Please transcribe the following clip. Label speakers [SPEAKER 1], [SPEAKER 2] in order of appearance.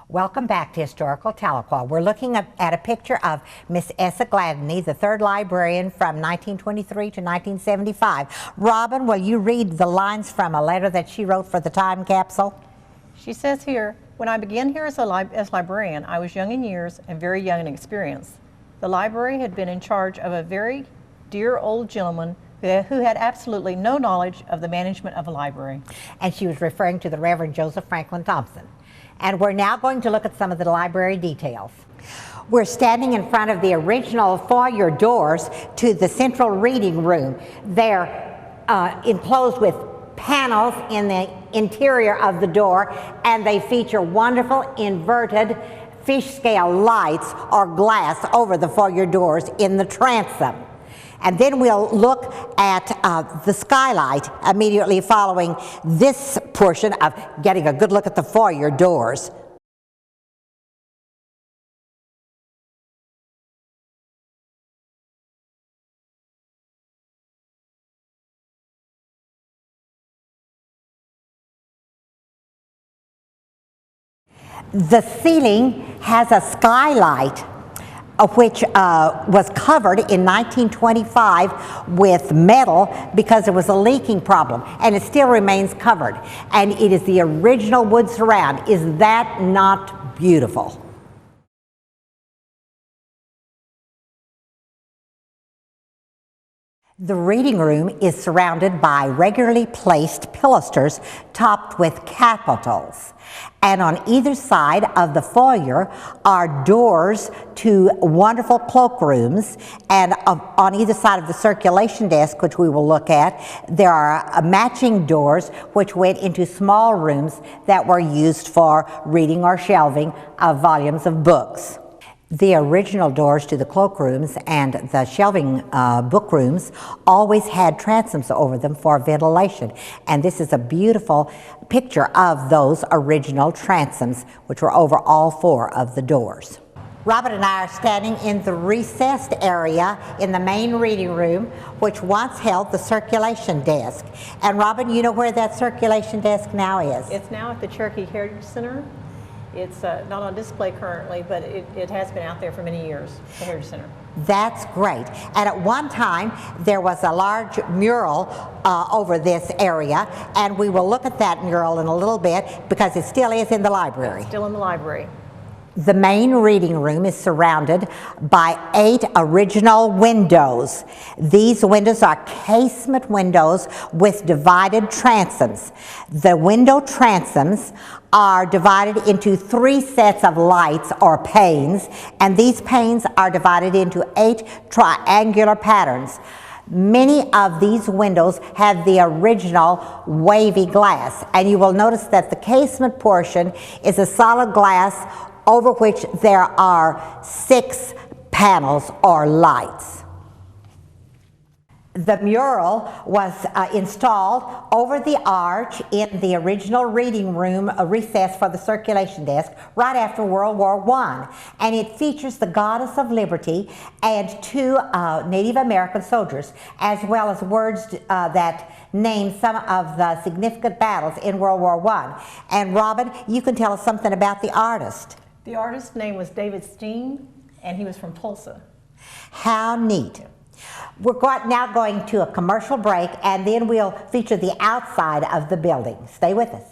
[SPEAKER 1] Welcome back to Historical Tahlequah. We're looking at a picture of Miss Essa Gladney, the third librarian from 1923 to 1975. Robin, will you read the lines from a letter that she wrote for the time capsule?
[SPEAKER 2] She says here, when I began here as librarian, I was young in years and very young in experience. The library had been in charge of a very dear old gentleman who had absolutely no knowledge of the management of a library.
[SPEAKER 1] And she was referring to the Reverend Joseph Franklin Thompson. And we're now going to look at some of the library details. We're standing in front of the original foyer doors to the central reading room. They're enclosed with panels in the interior of the door, and they feature wonderful inverted fish scale lights or glass over the foyer doors in the transom. And then we'll look at the skylight immediately following this portion of getting a good look at the foyer doors. The ceiling has a skylight which was covered in 1925 with metal because there was a leaking problem, and it still remains covered. And it is the original wood surround. Is that not beautiful? The reading room is surrounded by regularly placed pilasters topped with capitals. And on either side of the foyer are doors to wonderful cloakrooms. And on either side of the circulation desk, which we will look at, there are matching doors which went into small rooms that were used for reading or shelving of volumes of books. The original doors to the cloakrooms and the shelving book rooms always had transoms over them for ventilation. And this is a beautiful picture of those original transoms, which were over all four of the doors. Robin and I are standing in the recessed area in the main reading room, which once held the circulation desk. And Robin, you know where that circulation desk now is?
[SPEAKER 2] It's now at the Cherokee Heritage Center. It's not on display currently, but it has been out there for many years, the Heritage Center.
[SPEAKER 1] That's great. And at one time, there was a large mural over this area, and we will look at that mural in a little bit because it still is in the library.
[SPEAKER 2] It's still in the library.
[SPEAKER 1] The main reading room is surrounded by 8 original windows. These windows are casement windows with divided transoms. The window transoms are divided into 3 sets of lights or panes, and these panes are divided into 8 triangular patterns. Many of these windows have the original wavy glass, and you will notice that the casement portion is a solid glass over which there are 6 panels or lights. The mural was installed over the arch in the original reading room recess for the circulation desk right after World War I. And it features the Goddess of Liberty and 2 Native American soldiers, as well as words that name some of the significant battles in World War I. And Robin, you can tell us something about the artist.
[SPEAKER 2] The artist's name was David Steen, and he was from Tulsa.
[SPEAKER 1] How neat. We're now going to a commercial break, and then we'll feature the outside of the building. Stay with us.